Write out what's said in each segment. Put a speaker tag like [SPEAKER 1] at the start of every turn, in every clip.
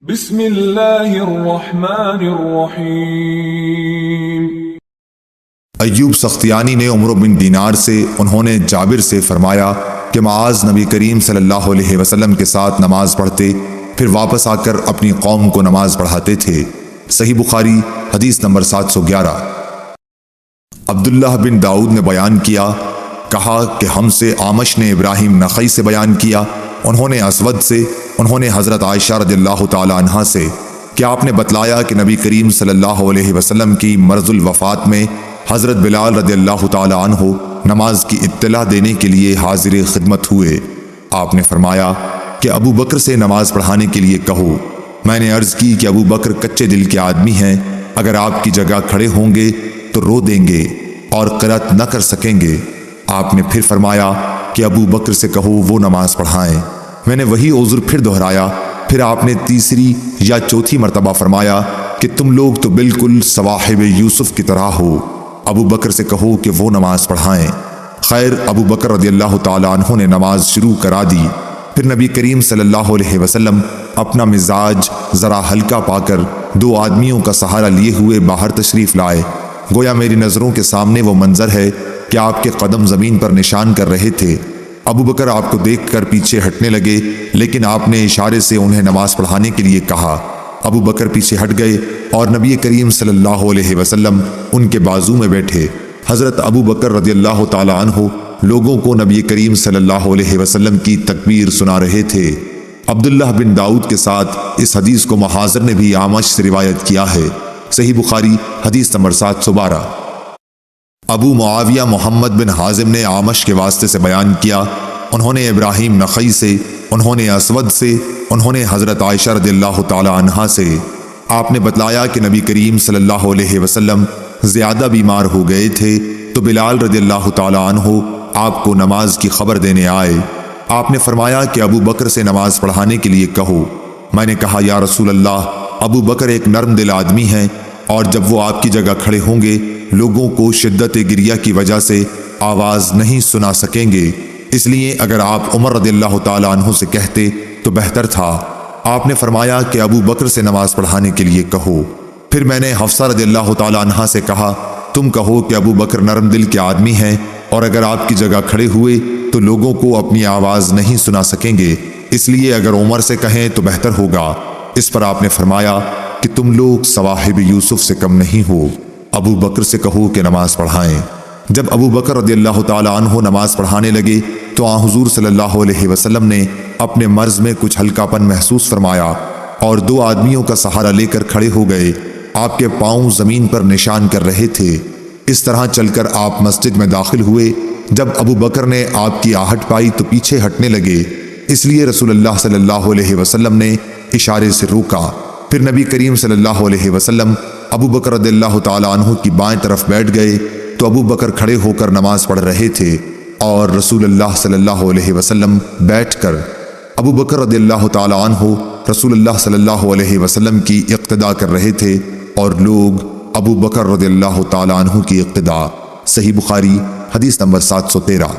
[SPEAKER 1] بسم اللہ الرحمن الرحیم۔
[SPEAKER 2] ایوب سختیانی نے عمرو بن دینار سے انہوں نے جابر سے فرمایا کہ معاذ نبی کریم صلی اللہ علیہ وسلم کے ساتھ نماز پڑھتے، پھر واپس آ کر اپنی قوم کو نماز پڑھاتے تھے۔ صحیح بخاری حدیث نمبر 711۔ عبداللہ بن داؤد نے بیان کیا، کہا کہ ہم سے آمش نے ابراہیم نخعی سے بیان کیا، انہوں نے اسود سے، انہوں نے حضرت عائشہ رضی اللہ تعالی عنہا سے کہ آپ نے بتلایا کہ نبی کریم صلی اللہ علیہ وسلم کی مرض الوفات میں حضرت بلال رضی اللہ تعالی عنہ نماز کی اطلاع دینے کے لیے حاضر خدمت ہوئے۔ آپ نے فرمایا کہ ابو بکر سے نماز پڑھانے کے لیے کہو۔ میں نے عرض کی کہ ابو بکر کچے دل کے آدمی ہیں، اگر آپ کی جگہ کھڑے ہوں گے تو رو دیں گے اور قرأت نہ کر سکیں گے۔ آپ نے پھر فرمایا کہ ابو بکر سے کہو وہ نماز پڑھائیں۔ میں نے وہی عذر پھر دہرایا، پھر آپ نے تیسری یا چوتھی مرتبہ فرمایا کہ تم لوگ تو بالکل صواحب یوسف کی طرح ہو، ابو بکر سے کہو کہ وہ نماز پڑھائیں۔ خیر، ابو بکر رضی اللہ تعالی عنہ نے نماز شروع کرا دی۔ پھر نبی کریم صلی اللہ علیہ وسلم اپنا مزاج ذرا ہلکا پا کر 2 آدمیوں کا سہارا لیے ہوئے باہر تشریف لائے۔ گویا میری نظروں کے سامنے وہ منظر ہے کہ آپ کے قدم زمین پر نشان کر رہے تھے۔ ابو بکر آپ کو دیکھ کر پیچھے ہٹنے لگے، لیکن آپ نے اشارے سے انہیں نماز پڑھانے کے لیے کہا۔ ابو بکر پیچھے ہٹ گئے اور نبی کریم صلی اللہ علیہ وسلم ان کے بازو میں بیٹھے۔ حضرت ابو بکر رضی اللہ تعالی عنہ لوگوں کو نبی کریم صلی اللہ علیہ وسلم کی تکبیر سنا رہے تھے۔ عبداللہ بن داؤد کے ساتھ اس حدیث کو محاذر نے بھی آمش سے روایت کیا ہے۔ صحیح بخاری حدیث نمبر 712۔ ابو معاویہ محمد بن حازم نے آمش کے واسطے سے بیان کیا، انہوں نے ابراہیم نخعی سے، انہوں نے اسود سے، انہوں نے حضرت عائشہ رضی اللہ تعالی عنہا سے۔ آپ نے بتلایا کہ نبی کریم صلی اللہ علیہ وسلم زیادہ بیمار ہو گئے تھے تو بلال رضی اللہ تعالی عنہ آپ کو نماز کی خبر دینے آئے۔ آپ نے فرمایا کہ ابو بکر سے نماز پڑھانے کے لیے کہو۔ میں نے کہا یا رسول اللہ، ابو بکر ایک نرم دل آدمی ہیں اور جب وہ آپ کی جگہ کھڑے ہوں گے لوگوں کو شدت گریہ کی وجہ سے آواز نہیں سنا سکیں گے، اس لیے اگر آپ عمر رضی اللہ تعالی عنہ سے کہتے تو بہتر تھا۔ آپ نے فرمایا کہ ابو بکر سے نماز پڑھانے کے لیے کہو۔ پھر میں نے حفصہ رضی اللہ تعالی عنہ سے کہا تم کہو کہ ابو بکر نرم دل کے آدمی ہیں اور اگر آپ کی جگہ کھڑے ہوئے تو لوگوں کو اپنی آواز نہیں سنا سکیں گے، اس لیے اگر عمر سے کہیں تو بہتر ہوگا۔ اس پر آپ نے فرمایا کہ تم لوگ صواحب یوسف سے کم نہیں ہو، ابو بکر سے کہو کہ نماز پڑھائیں۔ جب ابو بکر رضی اللہ تعالی عنہ نماز پڑھانے لگے تو حضور صلی اللہ علیہ وسلم نے اپنے مرض میں کچھ ہلکا پن محسوس فرمایا اور 2 آدمیوں کا سہارا لے کر کھڑے ہو گئے۔ آپ کے پاؤں زمین پر نشان کر رہے تھے۔ اس طرح چل کر آپ مسجد میں داخل ہوئے۔ جب ابو بکر نے آپ کی آہٹ پائی تو پیچھے ہٹنے لگے، اس لیے رسول اللہ صلی اللہ علیہ وسلم نے اشارے سے روکا۔ پھر نبی کریم صلی اللہ علیہ وسلم ابو بکر رضی اللہ تعالی عنہ کی بائیں طرف بیٹھ گئے تو ابو بکر کھڑے ہو کر نماز پڑھ رہے تھے اور رسول اللہ صلی اللہ علیہ وسلم بیٹھ کر ابو بکر رضی اللہ تعالی عنہ رسول اللہ صلی اللہ علیہ وسلم کی اقتداء کر رہے تھے اور لوگ ابو بکر رضی اللہ تعالی عنہ کی اقتداء۔ صحیح بخاری حدیث نمبر 713۔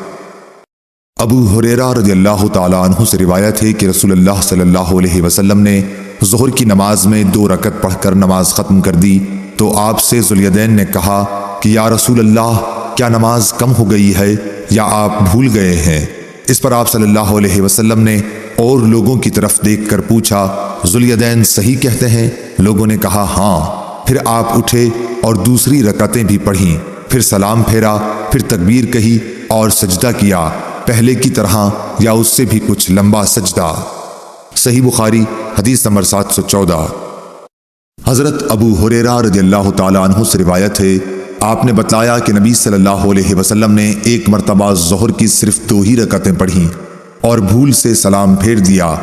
[SPEAKER 2] ابو ہریرہ رضی اللہ تعالی عنہ سے روایت ہے کہ رسول اللہ صلی اللہ علیہ وسلم نے ظہر کی نماز میں 2 رکعت پڑھ کر نماز ختم کر دی تو آپ سے ذوالیدین نے کہا کہ یا رسول اللہ، کیا نماز کم ہو گئی ہے یا آپ بھول گئے ہیں؟ اس پر آپ صلی اللہ علیہ وسلم نے اور لوگوں کی طرف دیکھ کر پوچھا، ذوالیدین صحیح کہتے ہیں؟ لوگوں نے کہا ہاں۔ پھر آپ اٹھے اور دوسری رکعتیں بھی پڑھیں، پھر سلام پھیرا، پھر تکبیر کہی اور سجدہ کیا، پہلے کی طرح یا اس سے بھی کچھ لمبا سجدہ۔ صحیح بخاری حدیث نمبر 714۔ حضرت ابو ہریرہ رضی اللہ تعالی عنہ سے روایت ہے، آپ نے بتلایا کہ نبی صلی اللہ علیہ وسلم نے ایک مرتبہ ظہر کی صرف 2 ہی رکعتیں پڑھیں اور بھول سے سلام پھیر دیا۔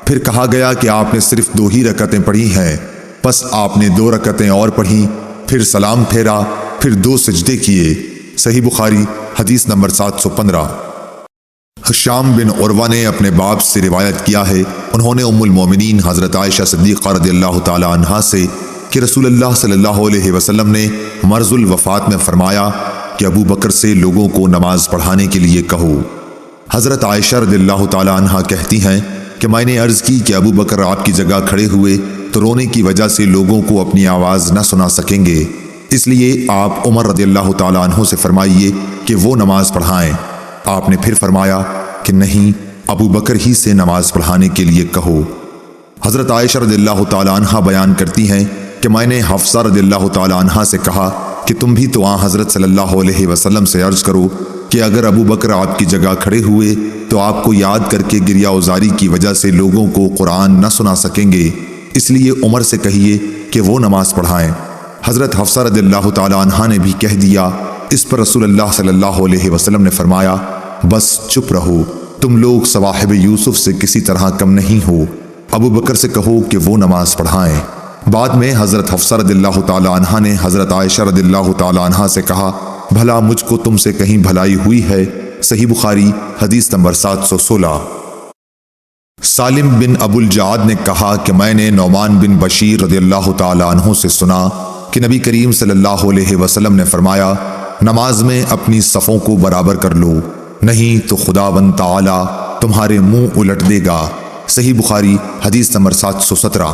[SPEAKER 2] پھر کہا گیا کہ آپ نے صرف 2 ہی رکعتیں پڑھی ہیں، پس آپ نے 2 رکعتیں اور پڑھیں، پھر سلام پھیرا، پھر 2 سجدے کیے۔ صحیح بخاری حدیث نمبر 715۔ حشام بن عروہ نے اپنے باپ سے روایت کیا ہے، انہوں نے ام المومنین حضرت عائشہ صدیقہ رضی اللہ تعالی عنہا سے کہ رسول اللہ صلی اللہ علیہ وسلم نے مرض الوفات میں فرمایا کہ ابو بکر سے لوگوں کو نماز پڑھانے کے لیے کہو۔ حضرت عائشہ رضی اللہ تعالی عنہا کہتی ہیں کہ میں نے عرض کی کہ ابو بکر آپ کی جگہ کھڑے ہوئے تو رونے کی وجہ سے لوگوں کو اپنی آواز نہ سنا سکیں گے، اس لیے آپ عمر رضی اللہ تعالیٰ عنہ سے فرمائیے کہ وہ نماز پڑھائیں۔ آپ نے پھر فرمایا کہ نہیں، ابو بکر ہی سے نماز پڑھانے کے لیے کہو۔ حضرت عائشہ رضی اللہ تعالیٰ عنہ بیان کرتی ہیں کہ میں نے حفصہ رضی اللہ تعالیٰ عنہ سے کہا کہ تم بھی تو حضرت صلی اللہ علیہ وسلم سے عرض کرو کہ اگر ابو بکر آپ کی جگہ کھڑے ہوئے تو آپ کو یاد کر کے گریہ وزاری کی وجہ سے لوگوں کو قرآن نہ سنا سکیں گے، اس لیے عمر سے کہیے کہ وہ نماز پڑھائیں۔ حضرت حفصہ رضی اللہ تعالیٰ عنہ نے بھی کہہ دیا۔ اس پر رسول اللہ صلی اللہ علیہ وسلم نے فرمایا، بس چپ رہو، تم لوگ صواحب یوسف سے کسی طرح کم نہیں ہو، ابو بکر سے کہو کہ وہ نماز پڑھائیں۔ بعد میں حضرت حفصہ رضی اللہ تعالیٰ عنہ نے حضرت عائشہ رضی اللہ تعالیٰ عنہ سے کہا، بھلا مجھ کو تم سے کہیں بھلائی ہوئی ہے؟ صحیح بخاری حدیث نمبر 716۔ سالم بن ابو الجعد نے کہا کہ میں نے نعمان بن بشیر رضی اللہ تعالیٰ عنہ سے سنا کہ نبی کریم صلی اللہ علیہ وسلم نے فرمایا، نماز میں اپنی صفوں کو برابر کر لو، نہیں تو خداوند تعالی تمہارے منہ الٹ دے گا۔ صحیح بخاری حدیث نمبر 717۔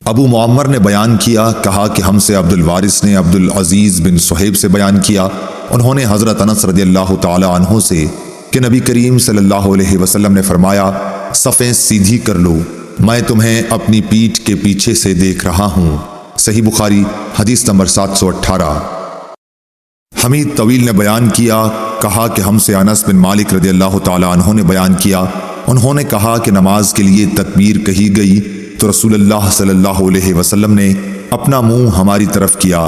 [SPEAKER 2] ابو معمر نے بیان کیا، کہا کہ ہم سے عبد الوارث نے عبد العزیز بن صہیب سے بیان کیا، انہوں نے حضرت انس رضی اللہ تعالی عنہ سے کہ نبی کریم صلی اللہ علیہ وسلم نے فرمایا، صفیں سیدھی کر لو، میں تمہیں اپنی پیٹھ کے پیچھے سے دیکھ رہا ہوں۔ صحیح بخاری حدیث نمبر 718۔ حمید طویل نے بیان کیا، کہا کہ ہم سے انس بن مالک رضی اللہ تعالی عنہ نے بیان کیا، انہوں نے کہا کہ نماز کے لیے تکبیر کہی گئی تو رسول اللہ صلی اللہ علیہ وسلم نے اپنا منہ ہماری طرف کیا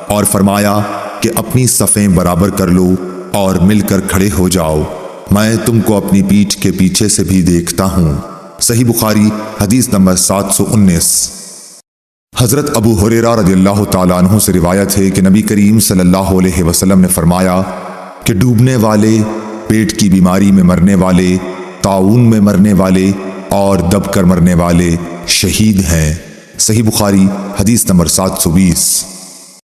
[SPEAKER 2] اور فرمایا کہ اپنی صفیں برابر کر لو اور مل کر کھڑے ہو جاؤ، میں تم کو اپنی پیٹھ کے پیچھے سے بھی دیکھتا ہوں۔ صحیح بخاری حدیث نمبر 719۔ حضرت ابو ہریرہ رضی اللہ تعالیٰ عنہ سے روایت ہے کہ نبی کریم صلی اللہ علیہ وسلم نے فرمایا کہ ڈوبنے والے، پیٹ کی بیماری میں مرنے والے، طاعون میں مرنے والے اور دب کر مرنے والے شہید ہیں۔ صحیح بخاری حدیث نمبر 720۔